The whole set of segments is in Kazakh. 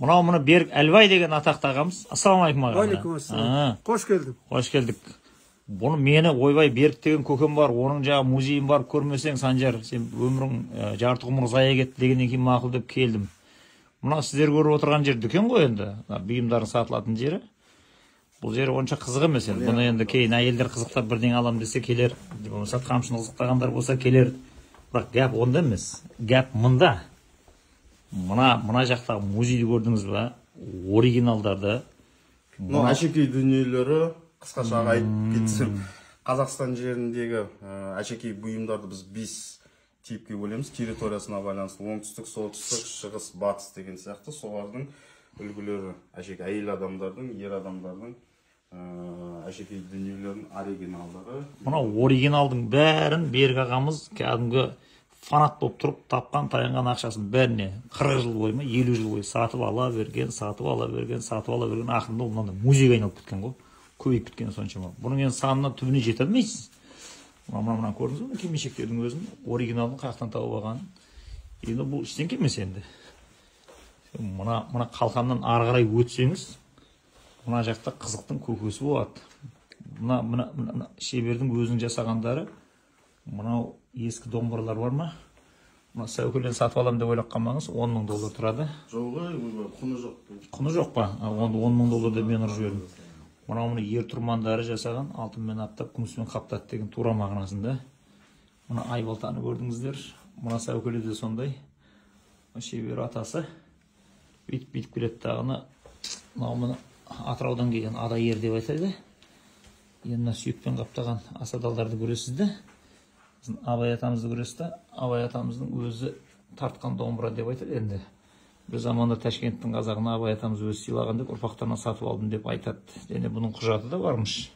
Мұны Берік Әлбай деген атақты ағамыз. Ассалаумағалейкум аға. Уағалейкум ассалам. Қош келдім. Қош келдік. Бұны мені ойбай Берік деген көкем бар, оның жағы музейім бар, көрмесең Санжар, сен өмірің жарты ғұмыр зая кетті дегеннен кейін мақұл деп келдім. Мына сіздер көріп отырған жер дүкен ғой енді, бұйымдардың сатылатын жері. Бұл жері онша қызық емес енді. Бұны енді кейін әйелдер қызықтап бірдеңе алам десе келер, болмаса қамшыны қызықтағандар болса келер. Бірақ гәп онда емес. Гәп мында. Мына жақтағы музейді көрдіңіз ба? Оригиналдарды. Әшекей дүниелері, қысқаша айтып кетсем, Қазақстан жеріндегі әшекей бұйымдарды біз 5 типке бөлеміз. Территориясына байланысты оңтүстік, солтүстік, шығыс, батыс деген сияқты. Солардың үлгілері әшекей әйел адамдардың, ер адамдардың әшекей дүниелерінің оригиналдары. Мына оригиналдың бәрін Берік ағамыз кәдімгі фанат болып тұрып тапқан таянған ақшасын бәріне 40 жыл бойы ма 50 жыл бойы сатып ала берген ақырында ол мынандай музейге айналып кеткен ғой, көбейіп кеткен соншама. Бұның енді санына түбіне жете алмайсыз. Мына көрдіңіз бе кимешектердің өзін оригиналын қаяқтан тауып алғанын. Енді бұл ештеңке емес енді. Мына қалқаннан ары қарай өтсеңіз, мына жақта қызықтың көкесі болады. Мына шебердің өзінің жасағандары. Мынау ескі домбыралар бар ма? Мына сәукелен сатып алам деп ойлап қалмаңыз, $10,000 тұрады. Жоқ, құны жоқ. Құны жоқ па? $10,000 деп мен ұрып жібердім. Мұны ер тұрмандары жасаған, алтынмен аптап, күміспен қаптады деген тура мағынасында. Мына айбалтаны көрдіңіздер. Мына сәукеле де сондай. Шебер атасы. Бүйтіп келеді тағыны. Мұны Атыраудан келген ада ер деп айтады. Енді сүйекпен қаптаған асадалдарды көресізді. Абай атамызды көресізді. Абай атамыздың өзі тартқан домбыра деп айтады енді. Бір заманда Ташкенттің қазағына Абай атамыз өзі сыйлаған деп ұрпақтарына сатып алдым деп айтады. Және бұның құжаты да бармыш.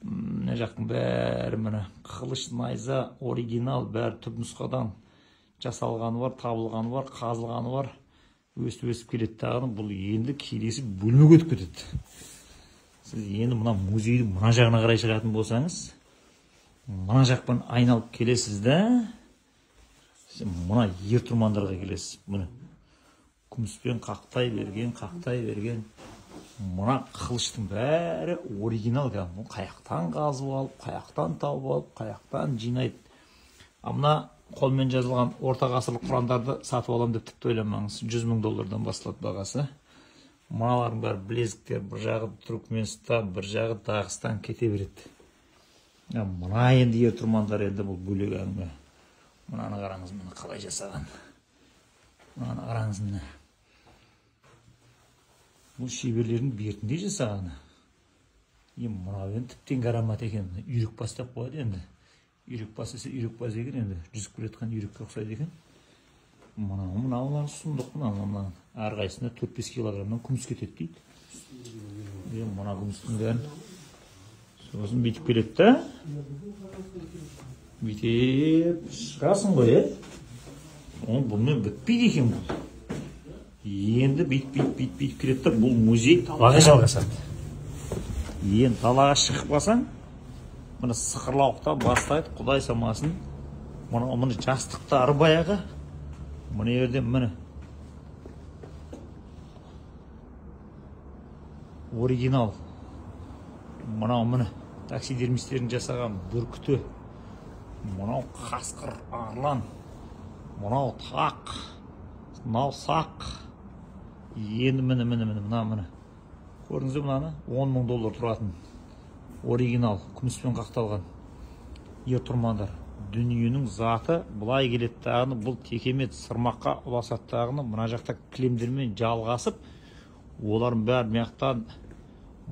Мына жақтың бәрі міне қылыш, найза, оригинал, бәрі түп нұсқадан жасалғаны бар, табылғаны бар, қазылғаны бар. Өсіп келеді тағыны. Бұл енді келесі бөлмеге өтіп кетеді. Сіз енді мына музейді мына жағына қарай шығатын болсаңыз, мына жақпен айналып келесіз да, мына ер тұрмандарға келесіз. Міне күміспен қақтай берген. Мына қылыштың бәрі оригинал. Қаяқтан қазып алып, қаяқтан тауып алып, қаяқтан жинайды. Мына қолмен жазылған орта ғасырлық құрандарды сатып алам деп тіпті ойламаңыз. $100,000 басталады бағасы. Мыналардың бәрі білезіктер, бір жағы Түркменстан, бір жағы Дағыстан кете береді. Мына енді ер тұрмандар енді бұл бөлек әңгіме. Мынаны қараңыз, мына қалай жасаған. Мынаны қараңыз міне. Бұл шеберлердің бертінде жасағаны. Мынау енді тіптен гарамат екен. Үйрек бастап қояды енді. Үйрек бастаса үйрек баз екен енді. Жүзіп келеткен үйрекке ұқсайды екен. Мынау сұмдық мына. Әрқайсысына 4-5 килограммнан күміс кетеді дейді. Мына күмістің бәрін. Сосын бүйтіп келеді да. Бүйтіп шығасың ғой, бұнымен бітпейді екен бұл. Енді бүйтіп келеді да, бұл музей далаға жалғасады. Енді далаға шығып басаң, мұны сықырлауықтан бастайды, құдай самасын. Мұны жастықтары баяғы. Мұны ерден мұны оригинал. Мұны таксидермистердің жасаған бүркіті. Мұнау қасқыр, арлан. Мұнау тақ. Мұнау сақ. Енді мұны. Көрдіңіз мұнаны? $10,000 тұратын. Оригинал, күміспен қақталған. Ер тұрмандар. Дүниенің заты бұлай келеді тағыны, бұл текемет сырмаққа ұласады тағыны. Мұна жақта кілемдермен жалғасып, олардың бәрі мияқтан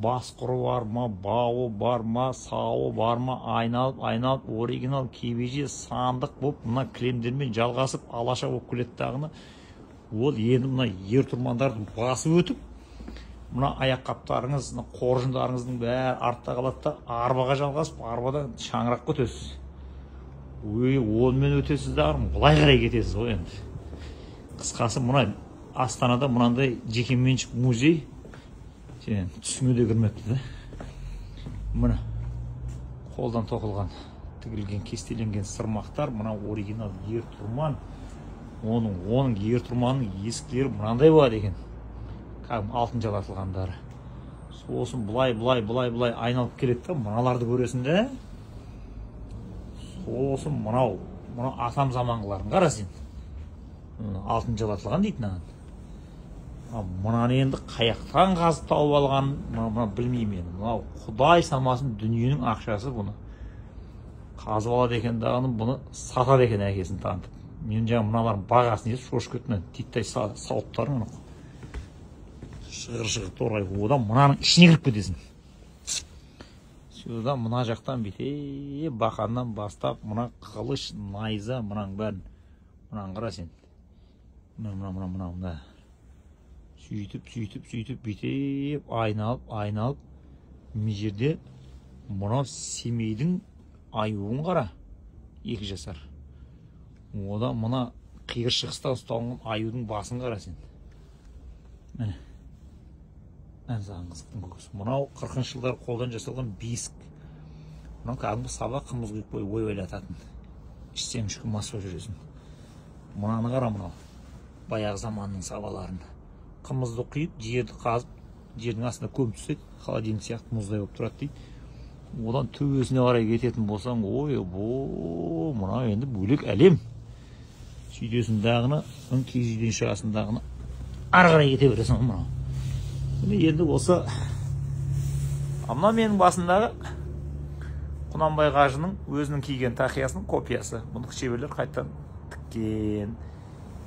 басқұры бар ма, бауы бар ма, сауы бар ма, айналып, оригинал кебеже сандық болып, мұна кілемдермен жалғасып, алаша болып келеді тағыны. Ол енді мұна ер тұрмандарды басып өтіп, мұна аяқ қаптарыңыз, қоржындарыңыздың бәрі артта қалады да, арбаға жалғасып, арбадан шаңыраққа өтесіз. Онымен өтесіз дағырым, бұлай қарай кетесіз ғой енді. Қысқасы мұна Астанада мұнандай жекеменшік музей түсіңе де кірмепті да. Мұна қолдан тоқылған, тігілген, кестеленген сырмақтар, мұна оригинал ер тұрман. оның ер тұрманның есіктері мынандай болады екен, кәдімгі алтын жалатылғандары. Сосын бұлай айналып келеді да, мыналарды көресің де. Сосын мынау атам заманғыларын қара сен. Алтын жалатылған дейтін аған. Мынаны енді қаяқтан қазып тауып алған, білмеймін енді. Мынау Құдай самасын дүниенің ақшасы бұны. Қазып алады екен дағының, бұны сатады екен әкесін танытып. Мен жаңа мыналардың бағасын естіп шошып кеттім. Титтай сауыттарын шығыр торғай. Одан мынаның ішіне кіріп кетесің. Содан мына жақтан бете бақаннан бастап, мына қылыш, найза, мұнаң бәрін. Мұнаң қара сен. Мұна. Сөйтіп, бетеп, айналып, мына жерде мынау Семейдің аюын қара, 2 жасар. Одан мына қиыр шығыста ұсталған аюдың басын қара сен. Міне. Саған қызықтың көкесі. Мынау 40-шы жылдар қолдан жасалған бесік. Мынау кәдімгі саба қымыз құйып ой ойлататын. Ішсең үшкін мас болып жүресің. Мынаны қара мынау. Баяғы заманның сабаларын. Қымызды құйып, жерді қазып, жердің астында көміп түседі, холодильник сияқты мұздай болып тұрады дейді. Одан төбесіне қарай кететін болсаң, мынау енді бөлек әлем. Сөйтесің дағыны, киіз үйден шығасың дағыны, ары қарай кете бересің мынау. Енді осы мына менің басындағы Құнанбай қажының өзінің киген тақиясының копиясы. Бұны шеберлер қайттан тіккен.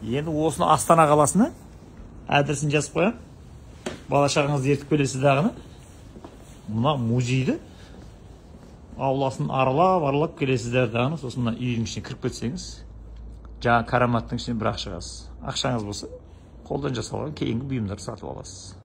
Енді осыны Астана қаласына адресін жазып қоям. Бала шағаңызды ертіп келесіз дағыны. Мына музейді ауласын аралап келесіздер дағыны. Сосын мына үйдің ішіне кіріп кетсеңіз, жаңа караматтың ішіне бір-ақ шығасыз. Ақшаңыз болса, қолдан жасалған кейінгі бұйымдарды сатып аласыз.